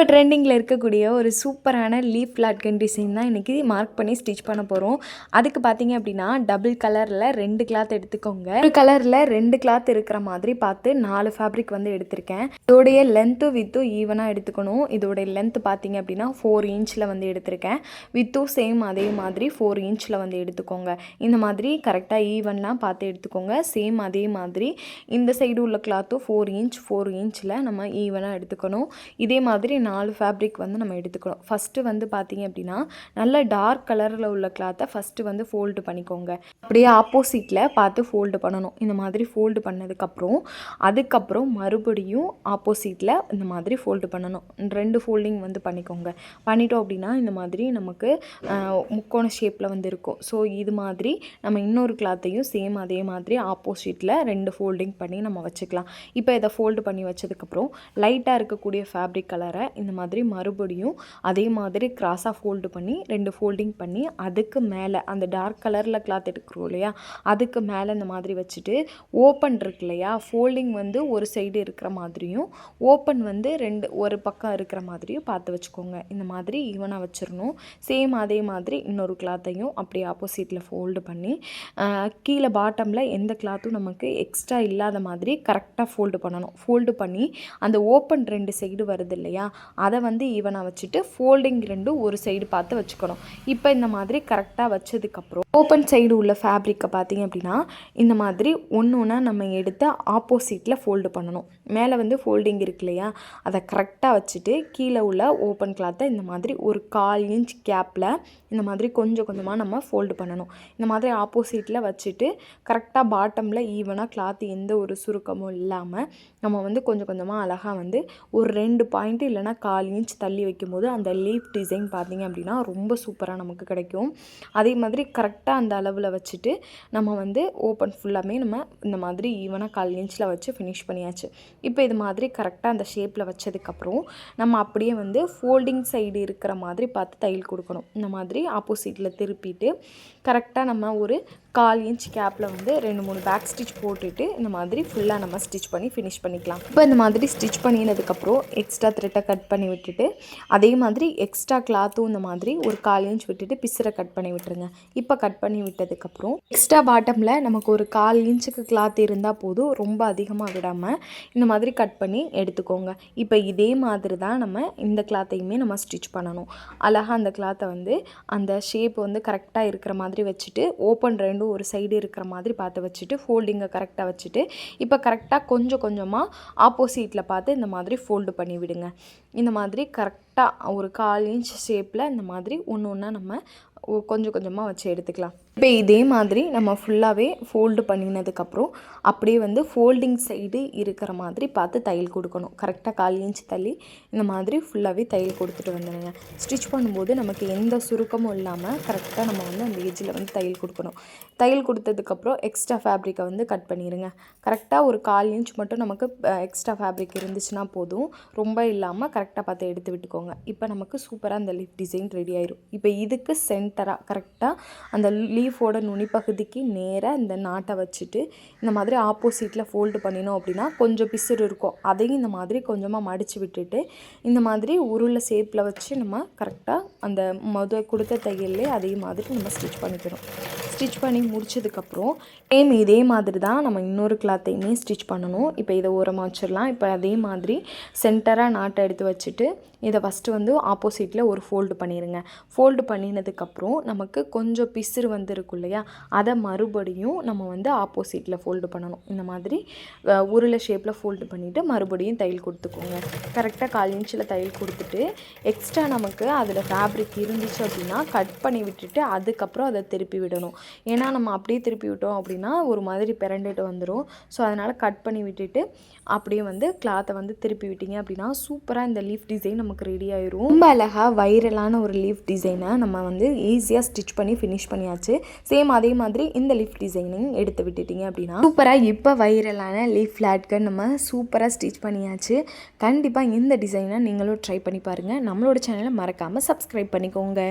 இப்போ ட்ரெண்டிங்கில் இருக்கக்கூடிய ஒரு சூப்பரான லீஃப் லாட்கன் டிசைன் தான் இன்றைக்கி மார்க் பண்ணி ஸ்டிச் பண்ண போகிறோம். அதுக்கு பார்த்தீங்க அப்படின்னா டபுள் கலரில் 2 கிளாத் எடுத்துக்கோங்க. ஒரு கலரில் 2 கிளாத் இருக்கிற மாதிரி பார்த்து 4 ஃபேப்ரிக் வந்து எடுத்திருக்கேன். இதோடைய லென்த்தும் வித்தும் ஈவனாக எடுத்துக்கணும். இதோடைய லென்த் பார்த்தீங்க அப்படின்னா 4 இன்ச்சில் வந்து எடுத்திருக்கேன். வித்தும் சேம் அதே மாதிரி 4 இன்ச்சில் வந்து எடுத்துக்கோங்க. இந்த மாதிரி கரெக்டாக ஈவனாக பார்த்து எடுத்துக்கோங்க. சேம் அதே மாதிரி இந்த சைடு உள்ள கிளாத்தும் 4 இன்ச்சில் நம்ம ஈவனாக எடுத்துக்கணும். இதே மாதிரி 4 ஃபேப்ரிக் வந்து நம்ம எடுத்துக்கணும். ஃபஸ்ட்டு வந்து பார்த்தீங்க அப்படின்னா நல்ல டார்க் கலரில் உள்ள கிளாத்தை ஃபஸ்ட்டு வந்து ஃபோல்டு பண்ணிக்கோங்க. அப்படியே ஆப்போசிட்டில் பார்த்து ஃபோல்டு பண்ணணும். இந்த மாதிரி ஃபோல்டு அதுக்கப்புறம் மறுபடியும் ஆப்போசிட்டில் இந்த மாதிரி ஃபோல்டு பண்ணணும். 2 ஃபோல்டிங் வந்து பண்ணிக்கோங்க. பண்ணிட்டோம் அப்படின்னா இந்த மாதிரி நமக்கு முக்கோண ஷேப்பில் வந்து இருக்கும். ஸோ இது மாதிரி நம்ம இன்னொரு கிளாத்தையும் சேம் அதே மாதிரி ஆப்போசிட்டில் 2 ஃபோல்டிங் பண்ணி நம்ம வச்சுக்கலாம். இப்போ இதை ஃபோல்டு பண்ணி வச்சதுக்கப்புறம் லைட்டாக இருக்கக்கூடிய ஃபேப்ரிக் கலரை இந்த மாதிரி மறுபடியும் அதே மாதிரி கிராஸாக ஃபோல்டு பண்ணி 2 ஃபோல்டிங் பண்ணி அதுக்கு மேலே அந்த டார்க் கலரில் கிளாத் எடுக்கிறோம் இல்லையா, அதுக்கு மேலே இந்த மாதிரி வச்சுட்டு ஓப்பன் இருக்கு இல்லையா, ஃபோல்டிங் வந்து ஒரு சைடு இருக்கிற மாதிரியும் ஓப்பன் வந்து ஒரு பக்கம் இருக்கிற மாதிரியும் பார்த்து வச்சுக்கோங்க. இந்த மாதிரி ஈவனாக வச்சிடணும். சேம் அதே மாதிரி இன்னொரு கிளாத்தையும் அப்படியே ஆப்போசிட்டில் ஃபோல்டு பண்ணி கீழே பாட்டமில் எந்த கிளாத்தும் நமக்கு எக்ஸ்ட்ரா இல்லாத மாதிரி கரெக்டாக ஃபோல்டு பண்ணணும். ஃபோல்டு பண்ணி அந்த ஓப்பன் 2 சைடு வருது இல்லையா, அதை வந்து ஈவனாக வச்சுட்டு ஃபோல்டிங் 2 ஒரு சைடு பார்த்து வச்சுக்கணும். இப்போ இந்த மாதிரி கரெக்டாக வச்சதுக்கப்புறம் ஓப்பன் சைடு உள்ள ஃபேப்ரிக்கை பார்த்தீங்க அப்படின்னா இந்த மாதிரி ஒன்று நம்ம எடுத்து ஆப்போசிட்டில் ஃபோல்டு பண்ணணும். மேலே வந்து ஃபோல்டிங் இருக்கு இல்லையா, அதை கரெக்டாக வச்சுட்டு கீழே உள்ள ஓப்பன் கிளாத்தை இந்த மாதிரி ஒரு 1/4 இன்ச் கேப்பில் இந்த மாதிரி கொஞ்சம் கொஞ்சமாக நம்ம ஃபோல்டு பண்ணணும். இந்த மாதிரி ஆப்போசிட்டில் வச்சுட்டு கரெக்டாக பாட்டமில் ஈவனாக கிளாத் எந்த ஒரு சுருக்கமும் இல்லாமல் நம்ம வந்து கொஞ்சம் கொஞ்சமாக அழகாக வந்து ஒரு 2 பாயிண்ட் இல்லைனா 1/4 இன்ச் தள்ளி வைக்கும்போது அந்த லீஃப் டிசைன் பார்த்திங்க அப்படின்னா ரொம்ப சூப்பராக நமக்கு கிடைக்கும். அதே மாதிரி கரெக்டாக அந்த அளவில் வச்சுட்டு நம்ம வந்து ஓப்பன் ஃபுல்லாமே நம்ம இந்த மாதிரி ஈவனாக 1/4 இன்ச்சில் வச்சு ஃபினிஷ் பண்ணியாச்சு. இப்போ இது மாதிரி கரெக்டாக அந்த ஷேப்பில் வச்சதுக்கப்புறம் நம்ம அப்படியே வந்து ஃபோல்டிங் சைடு இருக்கிற மாதிரி பார்த்து தையல் கொடுக்கணும். இந்த மாதிரி ஆப்போசிட்டில் திருப்பிட்டு கரெக்டாக நம்ம ஒரு 1/4 இன்ச் கேப்பில் வந்து 2-3 பேக் ஸ்டிச் போட்டுட்டு இந்த மாதிரி ஃபுல்லாக நம்ம ஸ்டிச் பண்ணி ஃபினிஷ் பண்ணிக்கலாம். இப்போ இந்த மாதிரி ஸ்டிச் பண்ணினதுக்கப்புறம் எக்ஸ்ட்ரா த்ரெட்டை கட் பண்ணி விட்டுட்டு அதே மாதிரி எக்ஸ்ட்ரா கிளாத்தும் இந்த மாதிரி ஒரு 1/4 இன்ச் விட்டுட்டு பிசரை கட் பண்ணி விட்டுருங்க. இப்போ கட் பண்ணி விட்டதுக்கப்புறம் எக்ஸ்ட்ரா பாட்டமில் நமக்கு ஒரு 1/4 இன்ச்சுக்கு கிளாத் இருந்தால் போதும், ரொம்ப அதிகமாக விடாமல் இந்த மாதிரி கட் பண்ணி எடுத்துக்கோங்க. இப்போ இதே மாதிரி தான் நம்ம இந்த கிளாத்தையுமே நம்ம ஸ்டிச் பண்ணணும். அழகாக அந்த கிளாத்தை வந்து அந்த ஷேப் வந்து கரெக்டாக இருக்கிற மாதிரி வச்சுட்டு ஓப்பன் 2 ஒரு சைடு இருக்கிற மாதிரி பார்த்து வச்சுட்டு ஃபோல்டிங்கை கரெக்டாக வச்சுட்டு இப்போ கரெக்டாக கொஞ்சம் கொஞ்சமாக ஆப்போசிட்டில் பார்த்து இந்த மாதிரி ஃபோல்டு பண்ணி விடுங்க. இந்த மாதிரி கரெக்டாக ஒரு 1/4 இன்ச் ஷேப்பில் இந்த மாதிரி ஒன்று நம்ம கொஞ்சம் கொஞ்சமாக வச்சு எடுத்துக்கலாம். இப்போ இதே மாதிரி நம்ம ஃபுல்லாகவே ஃபோல்டு பண்ணினதுக்கப்புறம் அப்படியே வந்து ஃபோல்டிங் சைடு இருக்கிற மாதிரி பார்த்து தையல் கொடுக்கணும். கரெக்டாக 1/4 இன்ச் தள்ளி இந்த மாதிரி ஃபுல்லாகவே தையல் கொடுத்துட்டு வந்துடுங்க. ஸ்டிச் பண்ணும்போது நமக்கு எந்த சுருக்கமும் இல்லாமல் கரெக்டாக நம்ம வந்து அந்த எஜ்ஜில் வந்து தையல் கொடுக்கணும். தையல் கொடுத்ததுக்கப்புறம் எக்ஸ்ட்ரா ஃபேப்ரிக்கை வந்து கட் பண்ணிடுங்க. கரெக்டாக ஒரு 1/4 இன்ச் மட்டும் நமக்கு எக்ஸ்ட்ரா ஃபேப்ரிக் இருந்துச்சுன்னா போதும், ரொம்ப இல்லாமல் கரெக்டாக பார்த்து எடுத்து விட்டுக்கோங்க. இப்போ நமக்கு சூப்பராக அந்த லீஃப் டிசைன் ரெடி ஆயிடும். இப்போ இதுக்கு சென்டராக கரெக்டாக அந்த லீஃபோட நுனி பகுதிக்கு நேராக இந்த நாட்டை வச்சுட்டு இந்த மாதிரி ஆப்போசிட்டில் ஃபோல்டு பண்ணினோம் அப்படின்னா கொஞ்சம் பிசுறு இருக்கும். அதையும் இந்த மாதிரி கொஞ்சமாக மடித்து விட்டுட்டு இந்த மாதிரி உருளை ஷேப்பில் வச்சு நம்ம கரெக்டாக அந்த கொடுத்த தையல்லே அதே மாதிரி நம்ம ஸ்டிச் பண்ணிக்கணும். ஸ்டிச் பண்ணி முடிச்சதுக்கப்புறம் இதே மாதிரி தான் நம்ம இன்னொரு கிளாத்தையுமே ஸ்டிச் பண்ணணும். இப்போ இதை ஓரமாக வச்சிடலாம். இப்போ அதே மாதிரி சென்டராக நாட்டை எடுத்து வச்சுட்டு இதை ஃபஸ்ட்டு வந்து ஆப்போசிட்டில் ஒரு ஃபோல்டு பண்ணிடுங்க. ஃபோல்டு பண்ணினதுக்கப்புறம் நமக்கு கொஞ்சம் பிசுறு வந்து இருக்கும் இல்லையா, அதை மறுபடியும் நம்ம வந்து ஆப்போசிட்டில் ஃபோல்டு பண்ணணும். இந்த மாதிரி உருளை ஷேப்பில் ஃபோல்டு பண்ணிவிட்டு மறுபடியும் தையல் கொடுத்துக்கோங்க. கரெக்டாக 1/4 இன்ச்சில் தையல் கொடுத்துட்டு எக்ஸ்ட்ரா நமக்கு அதில் ஃபேப்ரிக் இருந்துச்சு அப்படின்னா கட் பண்ணி விட்டுட்டு அதுக்கப்புறம் அதை திருப்பி விடணும். ஏன்னா நம்ம அப்படியே திருப்பி விட்டோம் அப்படின்னா ஒரு மாதிரி பிறண்டுட்டு வந்துடும். ஸோ அதனால் கட் பண்ணி விட்டுட்டு அப்படியே வந்து கிளாத்தை வந்து திருப்பி விட்டீங்க அப்படின்னா சூப்பராக இந்த லீஃப் டிசைன் நமக்கு ரெடி ஆயிரும். ரொம்ப அழகாக வைரலான ஒரு லீஃப் டிசைனை நம்ம வந்து ஈஸியாக ஸ்டிச் பண்ணி ஃபினிஷ் பண்ணியாச்சு. சேம் அதே மாதிரி இந்த லீஃப் டிசைனிங் எடுத்து விட்டுட்டீங்க அப்படின்னா சூப்பராக இப்போ வைரலான லீஃப் லாட்கன் நம்ம சூப்பராக ஸ்டிச் பண்ணியாச்சு. கண்டிப்பாக இந்த டிசைனை நீங்களும் ட்ரை பண்ணி பாருங்கள். நம்மளோட சேனலை மறக்காமல் சப்ஸ்கிரைப் பண்ணிக்கோங்க.